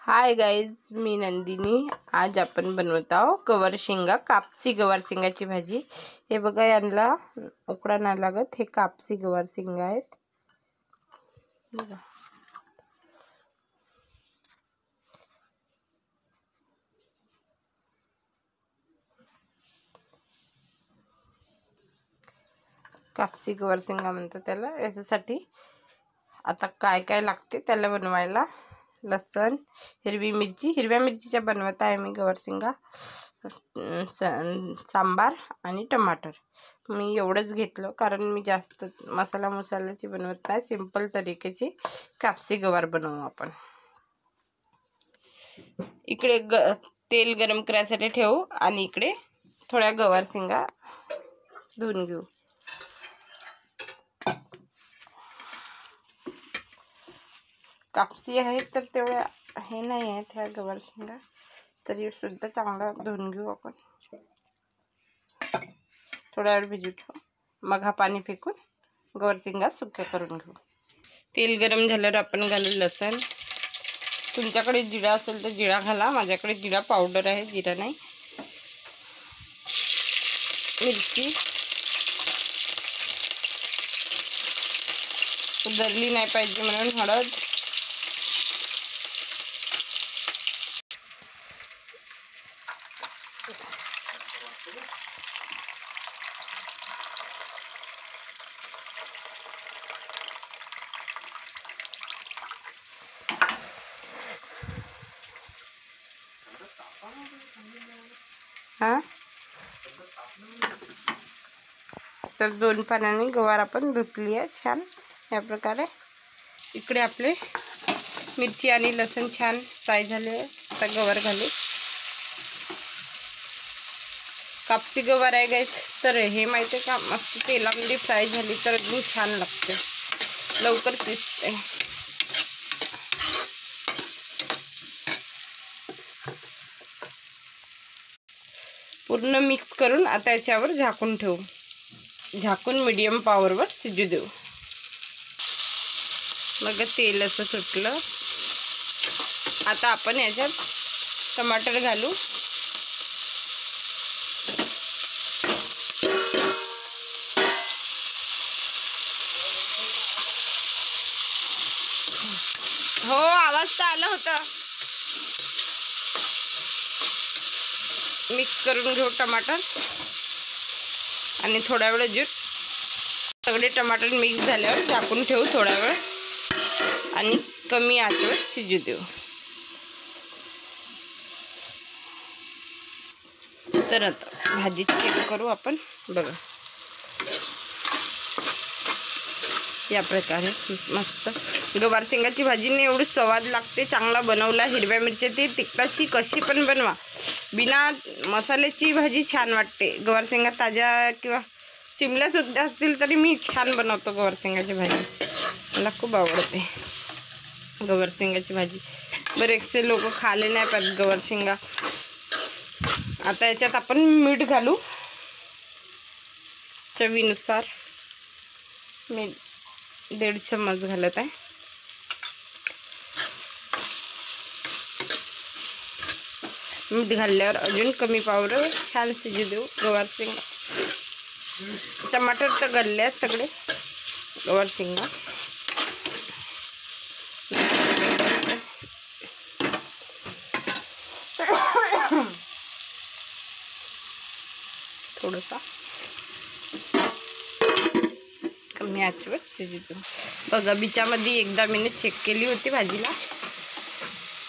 Hi guys, मी नंदिनी। आज आपण बनवत आहोत गवार शेंगा, कापसी गवार शेंगाची भाजी। हे बघा, यांना उकडा नाही लागत। हे कापसी गवार शेंगा आहेत बघा। कापसी गवार शेंगा म्हणतात त्याला। याच्यासाठी आता काय काय लागते त्याला बनवायला: लसूण, हिरवी मिरची, हिरव्या मिरचीच्या बनवत आहे मी गवार शेंगा, सांबार आणि टमाटर। मी एवढंच घेतलं कारण मी जास्त मसाल्याची बनवत नाही, सिंपल तरीकेची कापसी गवार बनवू आपण। इकडे तेल गरम करायसाठी ठेवू आणि इकडे थोड्या गवार शेंगा धुवून घेऊ। कापसी आहे तर तेवढ्या हे नाही आहेत ह्या गवार शेंगा, तरी सुद्धा चांगला धुवून घेऊ आपण। थोड्या वेळ भिजू ठेवू, मग हा पाणी फेकून गवार शेंगा सुक्या करून घेऊ। तेल गरम झाल्यावर आपण घालू लसूण। तुमच्याकडे जिरा असेल तर जिरा घाला, माझ्याकडे जिरा पावडर आहे, जिरा नाही। मिरची उधरली नाही पाहिजे म्हणून हळद, तर 2 पाण्याने गवार आपण धुतली आहे छान या प्रकारे। इकडे आपले मिरची आणि लसूण छान फ्राय झाले। आता गवार घालू। कापसी गवार आहे गाईस, तर हे माहिती आहे का, मस्त तेलामध्ये फ्राय झाली तर अजून छान लागते, लवकर शिजते। पूर्ण मिक्स करून आता याच्यावर झाकून ठेवू। झाकून मीडियम पॉवरवर शिजू देऊ। मग तेल असं सुटलं। आता आपण याच्यात टमाटर घालू। हो, आवाज तर आला होता। मिक्स करून घेऊ टमाटर आणि थोडा वेळ सगळे टमाटर मिक्स झाल्यावर झाकून ठेवू थोडा वेळ आणि कमी आचेवर शिजू देऊ। तर आता भाजी चेक करू आपण। बघा, या प्रकारे मस्त गवार शेंगाची भाजीने एवढी स्वाद लागते, चांगला बनवला। हिरव्या मिरच्या ते तिखटाची कशी पण बनवा, बिना मसाल्याची भाजी छान वाटते। गवार शेंगा ताज्या किंवा चिमल्या सुद्धा असतील तरी मी छान बनवतो गवार शेंगाची भाजी, मला खूप आवडते गवार शेंगाची भाजी। बरेचसे लोक खाले नाही पाहिजे गवार शेंगा। आता याच्यात आपण मीठ घालू चवीनुसार। मी 1.5 चम्मच घालत आहे। मीठ घातल्यावर अजून कमी पावडर छान शिजू देऊ गवार शेंगा। टमाटर तर गलल्यात सगळे, गवार शेंगा थोडासा कमी आचेवर शिजू देऊ। बघा, बिचामध्ये एकदा मी चेक केली होती भाजीला,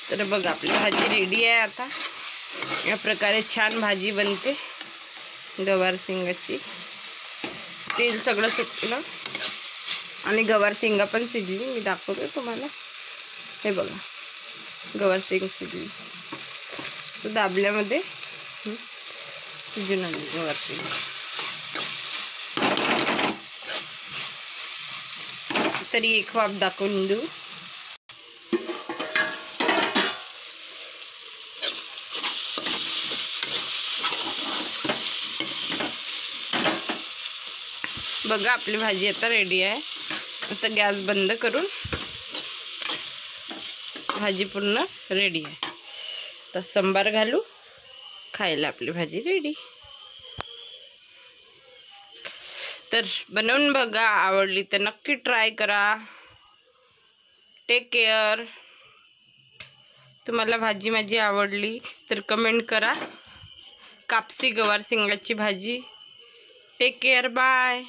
तर बघा आपली भाजी रेडी आहे। आता या प्रकारे छान भाजी बनते गवार शेंगाची। तेल सगळं सुटलं आणि गवार शेंगा पण शिजली। मी दाखवते तुम्हाला, हे बघा गवार शेंगा शिजली, तर दाबल्यामध्ये शिजून आली गवार शेंगा। तरी एक वाफ दाखवून देऊ। बघा, आपली भाजी आता रेडी आहे। आता गॅस बंद करून भाजी पूर्ण रेडी आहे. तर संबार घालू, खायला आपली भाजी रेडी. तर बनवून बघा, आवडली तर नक्की ट्राय करा. Take care. तुम्हाला भाजी माझी आवडली तर कमेंट करा. कापसी गवार शेंगाची भाजी. Take care. बाय.